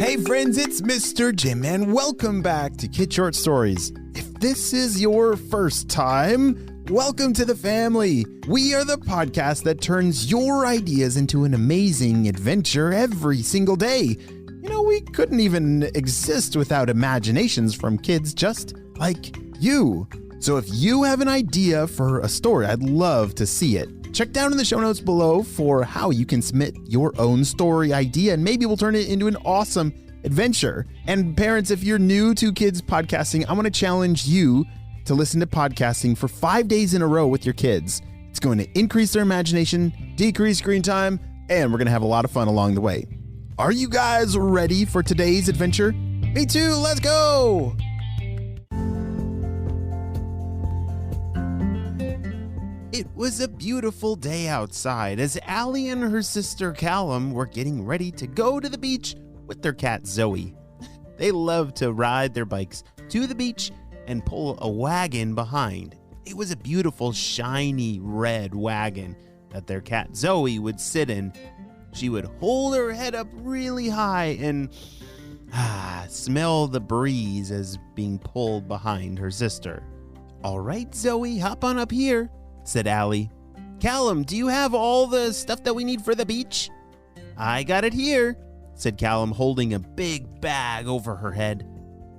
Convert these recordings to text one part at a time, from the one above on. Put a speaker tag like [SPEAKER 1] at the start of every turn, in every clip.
[SPEAKER 1] Hey friends, it's Mr. Jim and welcome back to Kid Short Stories. If this is your first time, welcome to the family. We are the podcast that turns your ideas into an amazing adventure every single day. You know, we couldn't even exist without imaginations from kids just like you. So if you have an idea for a story, I'd love to see it. Check down in the show notes below for how you can submit your own story idea, and maybe we'll turn it into an awesome adventure. And parents, if you're new to kids podcasting, I want to challenge you to listen to podcasting for 5 days in a row with your kids. It's going to increase their imagination, decrease screen time, and we're going to have a lot of fun along the way. Are you guys ready for today's adventure? Me too, let's go! It was a beautiful day outside as Allie and her sister Callum were getting ready to go to the beach with their cat Zoe. They love to ride their bikes to the beach and pull a wagon behind. It was a beautiful, shiny red wagon that their cat Zoe would sit in. She would hold her head up really high and smell the breeze as being pulled behind her sister. "All right, Zoe, hop on up here," said Allie. "Callum, do you have all the stuff that we need for the beach?" "I got it here," said Callum, holding a big bag over her head.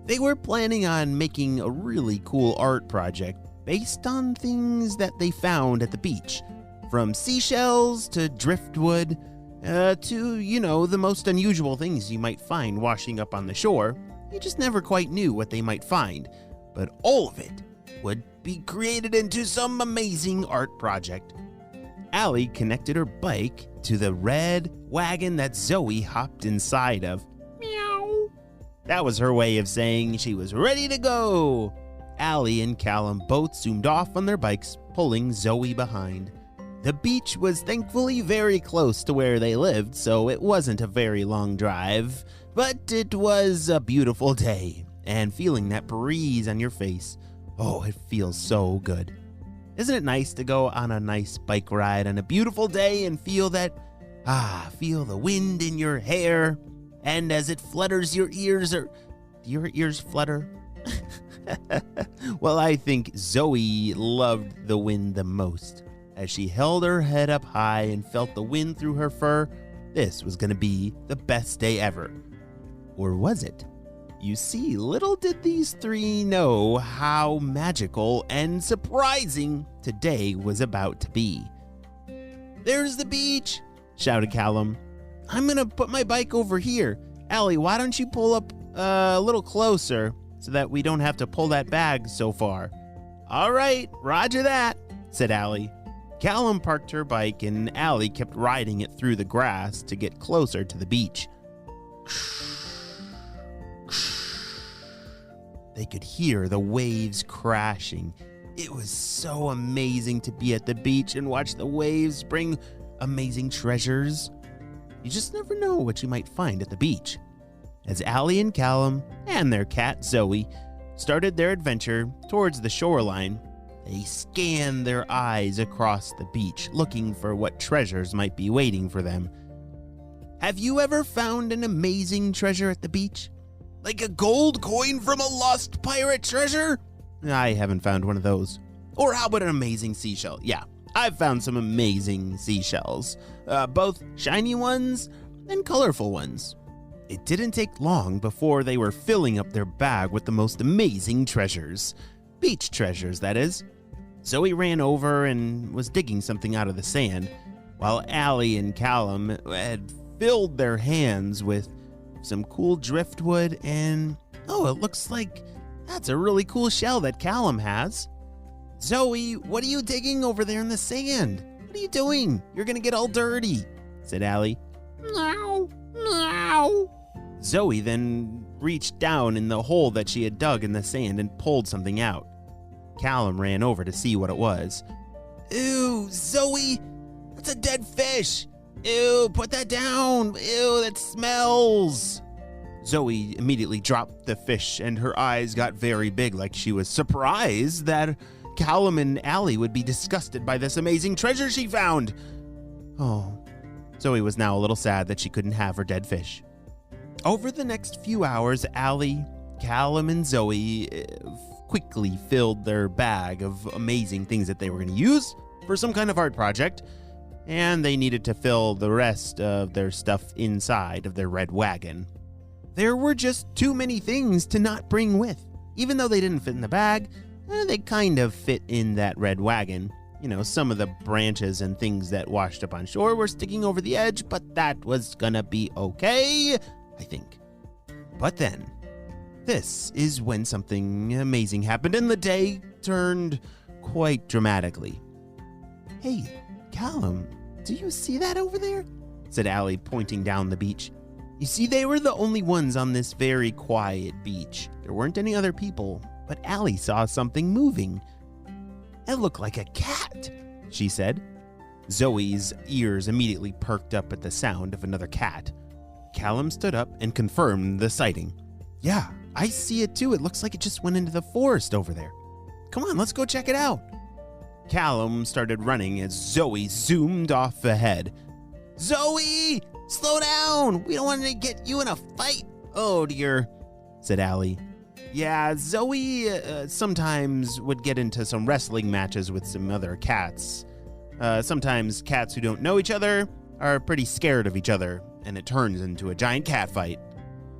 [SPEAKER 1] They were planning on making a really cool art project based on things that they found at the beach, from seashells to driftwood to, the most unusual things you might find washing up on the shore. You just never quite knew what they might find, but all of it would be created into some amazing art project. Allie connected her bike to the red wagon that Zoe hopped inside of. Meow. That was her way of saying she was ready to go. Allie and Callum both zoomed off on their bikes, pulling Zoe behind. The beach was thankfully very close to where they lived, so it wasn't a very long drive, but it was a beautiful day, and feeling that breeze on your face, oh, it feels so good. Isn't it nice to go on a nice bike ride on a beautiful day and feel the wind in your hair, and as it flutters your ears, or do your ears flutter? Well, I think Zoe loved the wind the most. As she held her head up high and felt the wind through her fur, this was going to be the best day ever. Or was it? You see, little did these three know how magical and surprising today was about to be. "There's the beach," shouted Callum. "I'm going to put my bike over here. Allie, why don't you pull up a little closer so that we don't have to pull that bag so far?" "All right, roger that," said Allie. Callum parked her bike and Allie kept riding it through the grass to get closer to the beach. They could hear the waves crashing. It was so amazing to be at the beach and watch the waves bring amazing treasures. You just never know what you might find at the beach. As Allie and Callum and their cat Zoe started their adventure towards the shoreline, they scanned their eyes across the beach, looking for what treasures might be waiting for them. Have you ever found an amazing treasure at the beach? Like a gold coin from a lost pirate treasure? I haven't found one of those. Or how about an amazing seashell? Yeah, I've found some amazing seashells. Both shiny ones and colorful ones. It didn't take long before they were filling up their bag with the most amazing treasures. Beach treasures, that is. Zoe ran over and was digging something out of the sand, while Allie and Callum had filled their hands with some cool driftwood and, it looks like that's a really cool shell that Callum has. "Zoe, what are you digging over there in the sand? What are you doing? You're gonna get all dirty," said Allie. "Meow, meow." Zoe then reached down in the hole that she had dug in the sand and pulled something out. Callum ran over to see what it was. "Ew, Zoe, that's a dead fish. Ew, put that down. Ew, that smells." Zoe immediately dropped the fish and her eyes got very big, like she was surprised that Callum and Allie would be disgusted by this amazing treasure she found. Oh, Zoe was now a little sad that she couldn't have her dead fish. Over the next few hours, Allie, Callum, and Zoe quickly filled their bag of amazing things that they were going to use for some kind of art project, and they needed to fill the rest of their stuff inside of their red wagon. There were just too many things to not bring with. Even though they didn't fit in the bag, they kind of fit in that red wagon. You know, some of the branches and things that washed up on shore were sticking over the edge, but that was gonna be okay, I think. But then, this is when something amazing happened and the day turned quite dramatically. "Hey, Callum, do you see that over there?" said Allie, pointing down the beach. You see, they were the only ones on this very quiet beach. There weren't any other people, but Allie saw something moving. "It looked like a cat," she said. Zoe's ears immediately perked up at the sound of another cat. Callum stood up and confirmed the sighting. "Yeah, I see it too. It looks like it just went into the forest over there. Come on, let's go check it out." Callum started running as Zoe zoomed off ahead. "Zoe, slow down! We don't want to get you in a fight." "Oh dear," said Allie. Yeah, Zoe sometimes would get into some wrestling matches with some other cats. Sometimes cats who don't know each other are pretty scared of each other, and it turns into a giant cat fight.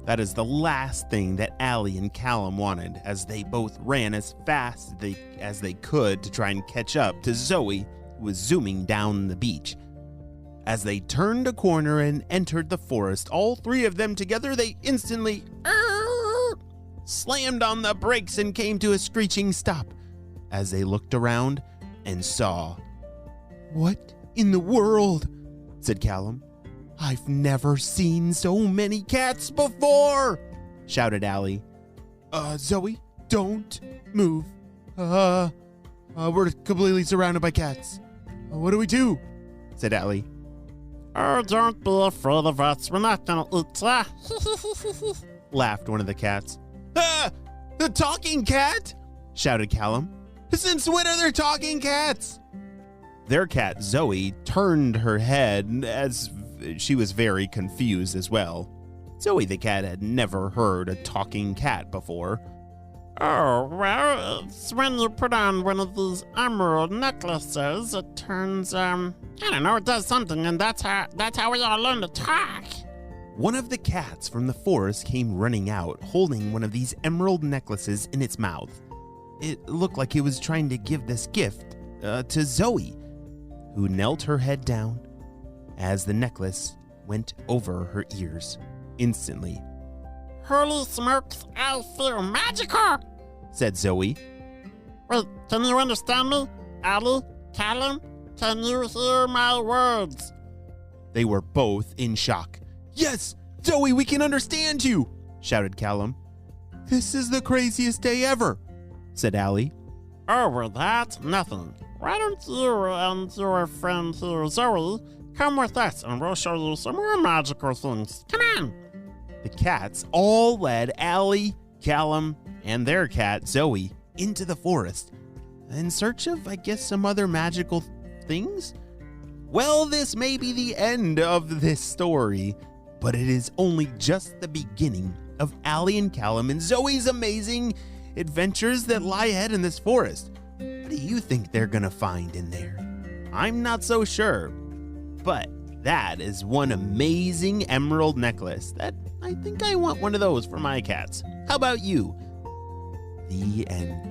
[SPEAKER 1] That is the last thing that Allie and Callum wanted, as they both ran as fast as they could to try and catch up to Zoe, who was zooming down the beach. As they turned a corner and entered the forest, all three of them together, they instantly slammed on the brakes and came to a screeching stop as they looked around and saw. "What in the world?" said Callum. "I've never seen so many cats before!" shouted Allie. Zoe, don't move. We're completely surrounded by cats. What do we do?" said Allie.
[SPEAKER 2] "Oh, don't be afraid of us. We're not gonna eat ya."
[SPEAKER 1] laughed one of the cats. The talking cat!" shouted Callum. "Since when are there talking cats?" Their cat, Zoe, turned her head as she was very confused as well. Zoe the cat had never heard a talking cat before.
[SPEAKER 2] "Oh, well, it's when you put on one of these emerald necklaces, it turns, I don't know, it does something, and that's how we all learn to talk."
[SPEAKER 1] One of the cats from the forest came running out, holding one of these emerald necklaces in its mouth. It looked like it was trying to give this gift to Zoe, who knelt her head down as the necklace went over her ears instantly.
[SPEAKER 2] "Holy smokes, I feel magical,"
[SPEAKER 1] said Zoe.
[SPEAKER 2] "Wait, can you understand me? Allie, Callum, can you hear my words?"
[SPEAKER 1] They were both in shock. "Yes, Zoe, we can understand you," shouted Callum. "This is the craziest day ever," said Allie.
[SPEAKER 2] "Oh, well, that's nothing. Why don't you and your friend here, Zoe, come with us and we'll show you some more magical things. Come on."
[SPEAKER 1] The cats all led Allie, Callum, and their cat, Zoe, into the forest in search of, I guess, some other magical things. Well, this may be the end of this story, but it is only just the beginning of Allie and Callum and Zoe's amazing adventures that lie ahead in this forest. What do you think they're gonna find in there? I'm not so sure, but that is one amazing emerald necklace that I think I want one of those for my cats. How about you? The end.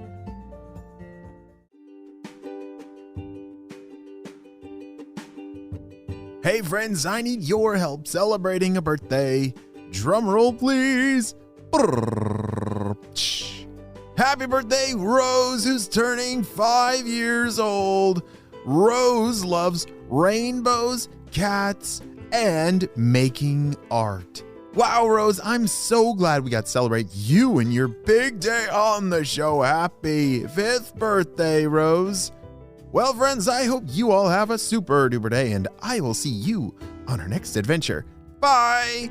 [SPEAKER 1] Hey friends, I need your help celebrating a birthday. Drum roll, please. Happy birthday, Rose, who's turning 5 years old. Rose loves rainbows, cats, and making art. Wow, Rose, I'm so glad we got to celebrate you and your big day on the show. Happy 5th birthday, Rose. Well, friends, I hope you all have a super duper day, and I will see you on our next adventure. Bye!